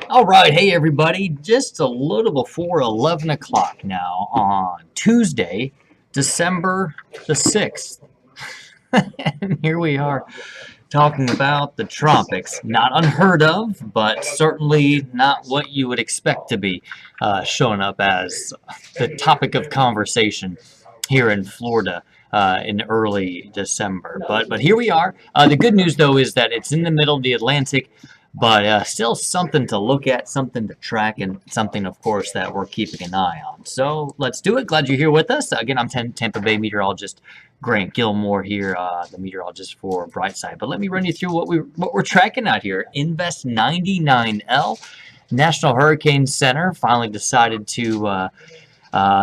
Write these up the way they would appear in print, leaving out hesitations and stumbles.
All right, hey everybody, just a little before 11 o'clock now on Tuesday, December the 6th. And here we are talking about the tropics. Not unheard of, but certainly not what you would expect to be showing up as the topic of conversation here in Florida in early December. But here we are. The good news, though, is that it's in the middle of the Atlantic, but still something to look at, something to track, and something, of course, that we're keeping an eye on. So let's do it. Glad you're here with us. Again, I'm Tampa Bay Meteorologist Grant Gilmore here, the meteorologist for Brightside. But let me run you through what we're tracking out here. Invest 99L. National Hurricane Center finally decided to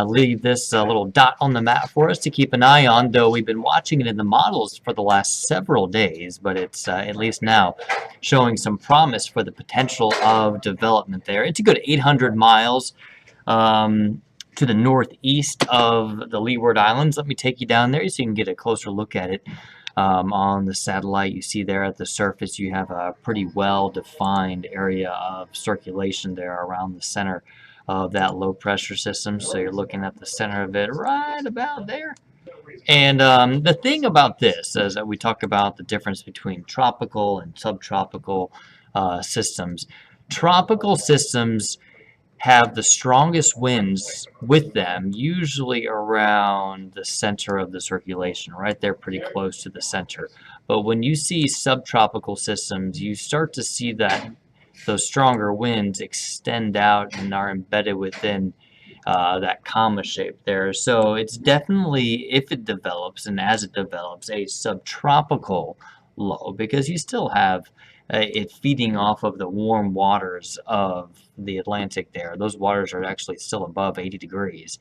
leave this little dot on the map for us to keep an eye on, though we've been watching it in the models for the last several days, but it's at least now showing some promise for the potential of development there. It's a good 800 miles to the northeast of the Leeward Islands. Let me take you down there so you can get a closer look at it. On the satellite, you see there at the surface you have a pretty well-defined area of circulation there around the center of that low pressure system. So you're looking at the center of it right about there. And the thing about this is that we talk about the difference between tropical and subtropical systems. Tropical systems have the strongest winds with them, usually around the center of the circulation, right there pretty close to the center. But when you see subtropical systems, you start to see that those stronger winds extend out and are embedded within that comma shape there. So it's definitely, if it develops and as it develops, a subtropical low, because you still have it feeding off of the warm waters of the Atlantic there. Those waters are actually still above 80 degrees.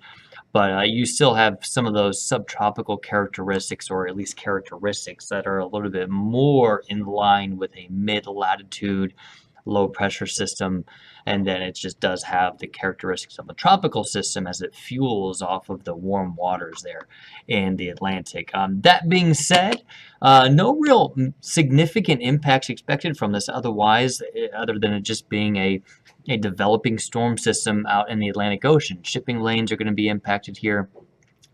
But you still have some of those subtropical characteristics, or at least characteristics that are a little bit more in line with a mid-latitude low pressure system, and then it just does have the characteristics of a tropical system as it fuels off of the warm waters there in the Atlantic. That being said, no real significant impacts expected from this otherwise, other than it just being a developing storm system out in the Atlantic Ocean. Shipping lanes are going to be impacted here,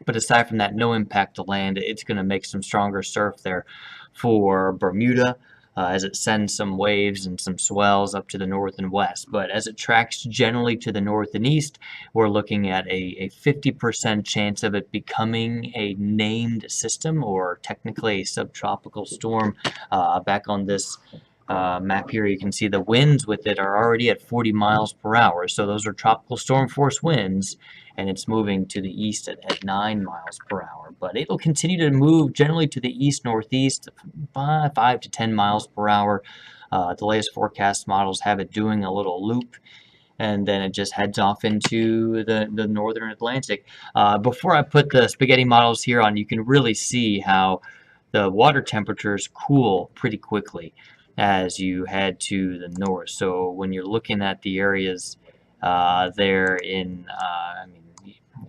but aside from that, no impact to land. It's going to make some stronger surf there for Bermuda, as it sends some waves and some swells up to the north and west. But as it tracks generally to the north and east, we're looking at a 50% chance of it becoming a named system, or technically a subtropical storm. Back on this map here, you can see the winds with it are already at 40 miles per hour. So those are tropical storm force winds, and it's moving to the east at 9 miles per hour. But it'll continue to move generally to the east-northeast, 5 to 10 miles per hour. The latest forecast models have it doing a little loop, and then it just heads off into the northern Atlantic. Before I put the spaghetti models here on, you can really see how the water temperatures cool pretty quickly as you head to the north. So when you're looking at the areas there in, I mean,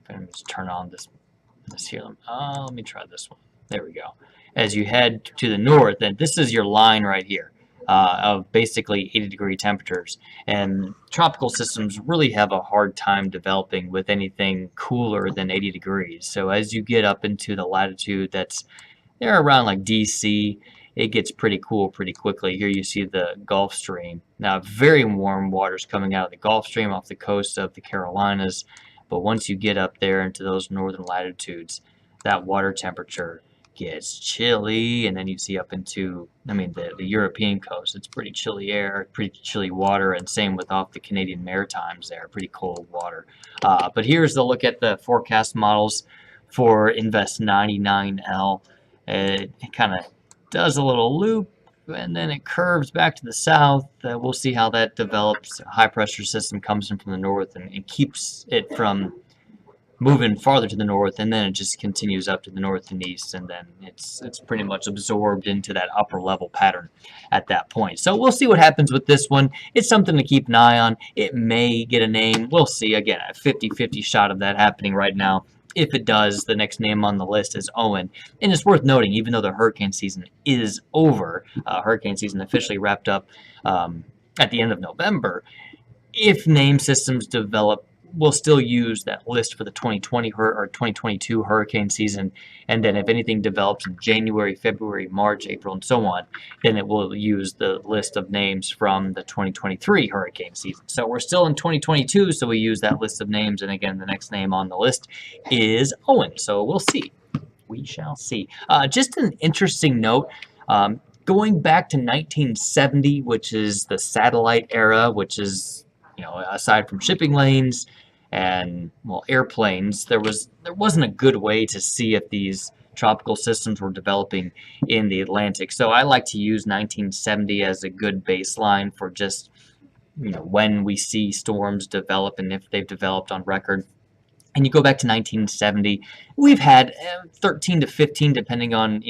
let me just turn on this here. Let me try this one. There we go. As you head to the north, and this is your line right here of basically 80-degree temperatures. And tropical systems really have a hard time developing with anything cooler than 80 degrees. So as you get up into the latitude that's there around like DC, it gets pretty cool pretty quickly. Here you see the Gulf Stream. Now, very warm waters coming out of the Gulf Stream off the coast of the Carolinas. But once you get up there into those northern latitudes, that water temperature gets chilly, and then you see up into, I mean, the European coast. It's pretty chilly air, pretty chilly water, and same with off the Canadian Maritimes there, pretty cold water. But here's the look at the forecast models for Invest 99L. It kind of does a little loop, and then it curves back to the south. We'll see how that develops. A high pressure system comes in from the north and keeps it from moving farther to the north, and then it just continues up to the north and east, and then it's pretty much absorbed into that upper level pattern at that point. So we'll see what happens with this one. It's something to keep an eye on. It may get a name. We'll see. Again, a 50-50 shot of that happening right now. If it does, the next name on the list is Owen. And it's worth noting, even though the hurricane season is over, hurricane season officially wrapped up at the end of November, if name systems develop, we'll still use that list for the 2020 or 2022 hurricane season. And then if anything develops in January, February, March, April, and so on, then it will use the list of names from the 2023 hurricane season. So we're still in 2022, so we use that list of names. And again, the next name on the list is Owen. So we'll see. We shall see. Just an interesting note. Going back to 1970, which is the satellite era, which is, aside from shipping lanes and, airplanes, there wasn't a good way to see if these tropical systems were developing in the Atlantic. So I like to use 1970 as a good baseline for just, when we see storms develop and if they've developed on record. And you go back to 1970, we've had 13 to 15, depending on,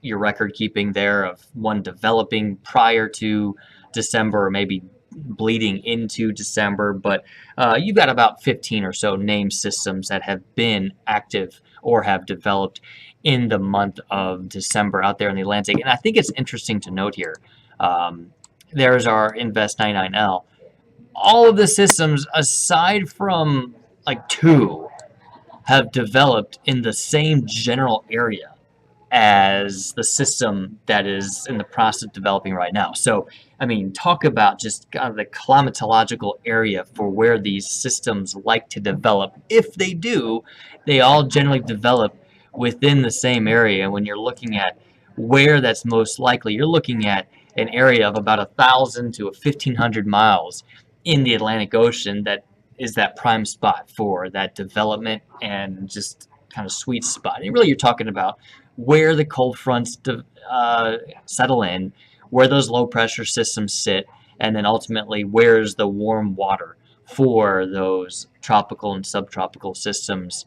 your record keeping there, of one developing prior to December or maybe bleeding into December. But you've got about 15 or so name systems that have been active or have developed in the month of December out there in the Atlantic. And I think it's interesting to note here, there's our Invest 99L. All of the systems, aside from like 2, have developed in the same general area as the system that is in the process of developing right now. So, talk about just kind of the climatological area for where these systems like to develop. If they do, they all generally develop within the same area. And when you're looking at where that's most likely, you're looking at an area of about 1,000 to 1,500 miles in the Atlantic Ocean that is that prime spot for that development and just kind of sweet spot. And really, you're talking about where the cold fronts settle in, where those low pressure systems sit, and then ultimately where's the warm water for those tropical and subtropical systems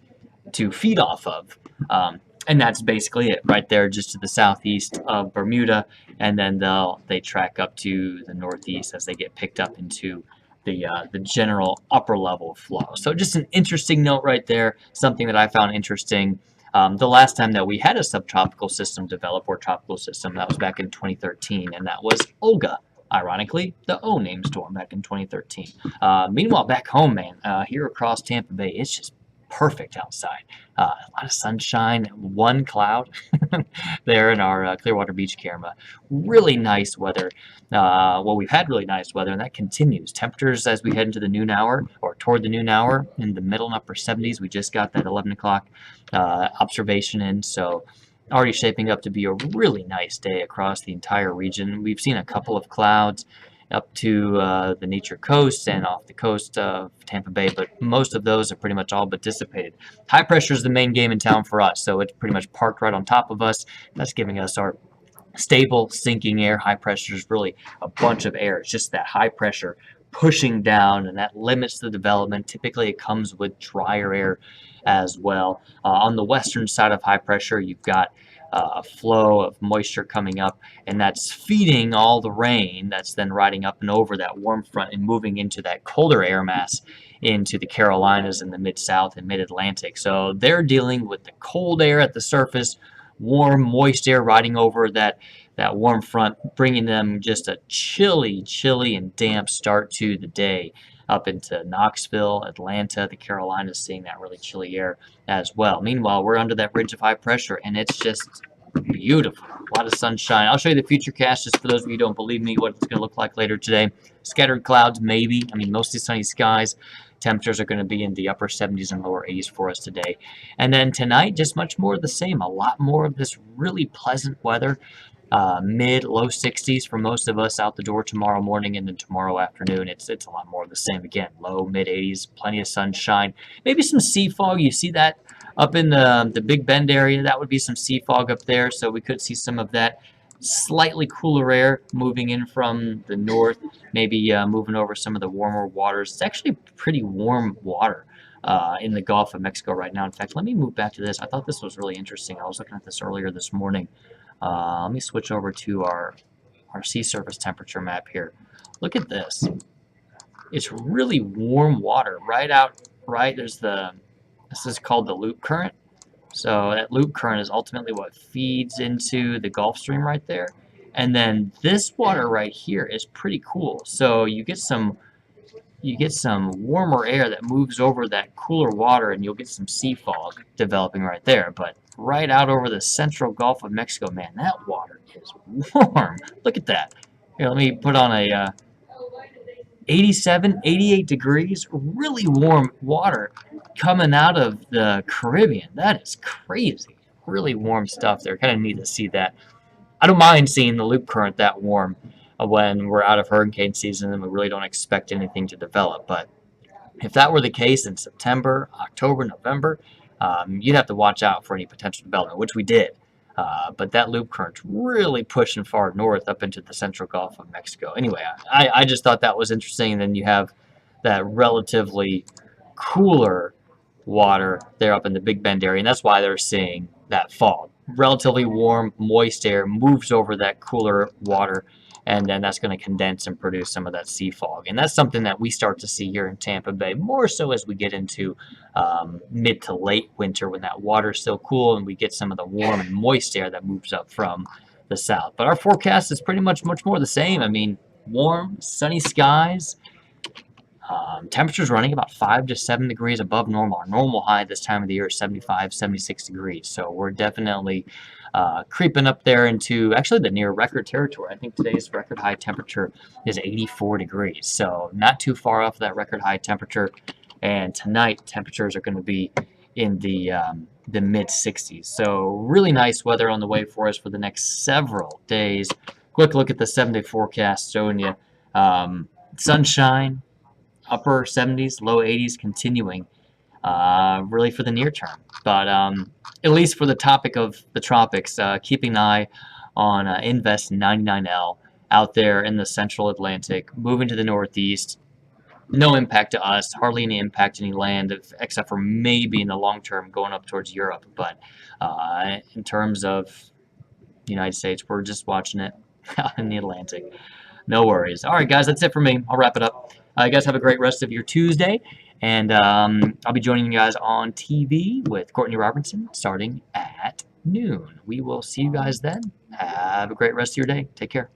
to feed off of. And that's basically it right there, just to the southeast of Bermuda, and then they track up to the northeast as they get picked up into the general upper level flow. So just an interesting note right there, something that I found interesting. The last time that we had a subtropical system develop, or tropical system, that was back in 2013, and that was Olga. Ironically, the O name storm back in 2013. Meanwhile, back home, man, here across Tampa Bay, it's just perfect outside. A lot of sunshine, one cloud there in our Clearwater Beach camera. Really nice weather. We've had really nice weather, and that continues. Temperatures as we head into the noon hour, or toward the noon hour, in the middle and upper 70s. We just got that 11 o'clock observation in, so already shaping up to be a really nice day across the entire region. We've seen a couple of clouds up to the Nature Coast and off the coast of Tampa Bay, but most of those are pretty much all but dissipated. High pressure is the main game in town for us, so it's pretty much parked right on top of us. That's giving us our stable sinking air. High pressure is really a bunch of air. It's just that high pressure pushing down, and that limits the development. Typically, it comes with drier air as well. On the western side of high pressure, you've got a flow of moisture coming up, and that's feeding all the rain that's then riding up and over that warm front and moving into that colder air mass into the Carolinas and the mid-south and mid-Atlantic. So they're dealing with the cold air at the surface, warm, moist air riding over that warm front, bringing them just a chilly and damp start to the day up into Knoxville, Atlanta, the Carolinas, seeing that really chilly air as well. Meanwhile, we're under that ridge of high pressure, and it's just beautiful. A lot of sunshine. I'll show you the future cast just for those of you who don't believe me what it's going to look like later today. Scattered clouds, maybe. Mostly sunny skies. Temperatures are going to be in the upper 70s and lower 80s for us today. And then tonight, just much more of the same. A lot more of this really pleasant weather. Mid-low 60s for most of us out the door tomorrow morning, and then tomorrow afternoon it's a lot more of the same again. Low, mid-80s, plenty of sunshine. Maybe some sea fog. You see that up in the Big Bend area. That would be some sea fog up there, so we could see some of that. Slightly cooler air moving in from the north, maybe moving over some of the warmer waters. It's actually pretty warm water in the Gulf of Mexico right now. In fact, let me move back to this. I thought this was really interesting. I was looking at this earlier this morning. Let me switch over to our sea surface temperature map here. Look at this. It's really warm water right out, right? There's the This is called the loop current. So that loop current is ultimately what feeds into the Gulf Stream right there. And then this water right here is pretty cool. So you get some warmer air that moves over that cooler water, and you'll get some sea fog developing right there. But right out over the central Gulf of Mexico, man, that water is warm. Look at that. Here, let me put on a 87, 88 degrees, really warm water coming out of the Caribbean. That is crazy. Really warm stuff there. Kind of neat to see that. I don't mind seeing the loop current that warm when we're out of hurricane season and we really don't expect anything to develop. But if that were the case in September, October, November, you'd have to watch out for any potential development, which we did. But that loop current's really pushing far north up into the central Gulf of Mexico. Anyway, I just thought that was interesting. And then you have that relatively cooler water there up in the Big Bend area, and that's why they're seeing that fog. Relatively warm, moist air moves over that cooler water, and then that's going to condense and produce some of that sea fog. And that's something that we start to see here in Tampa Bay, more so as we get into mid to late winter when that water is still cool and we get some of the warm and moist air that moves up from the south. But our forecast is pretty much more the same. I mean, warm, sunny skies. Temperatures running about 5 to 7 degrees above normal. Our normal high this time of the year is 75, 76 degrees. So we're definitely creeping up there into actually the near record territory. I think today's record high temperature is 84 degrees. So not too far off that record high temperature. And tonight temperatures are going to be in the mid 60s. So really nice weather on the way for us for the next several days. Quick look at the 7-day forecast showing you sunshine, upper 70s, low 80s continuing really for the near term. But at least for the topic of the tropics, keeping an eye on Invest 99L out there in the central Atlantic, moving to the northeast. No impact to us, hardly any impact to any land, except for maybe in the long term going up towards Europe. But in terms of the United States, we're just watching it out in the Atlantic. No worries. All right, guys, that's it for me. I'll wrap it up. You guys have a great rest of your Tuesday, and I'll be joining you guys on TV with Courtney Robertson starting at noon. We will see you guys then. Have a great rest of your day. Take care.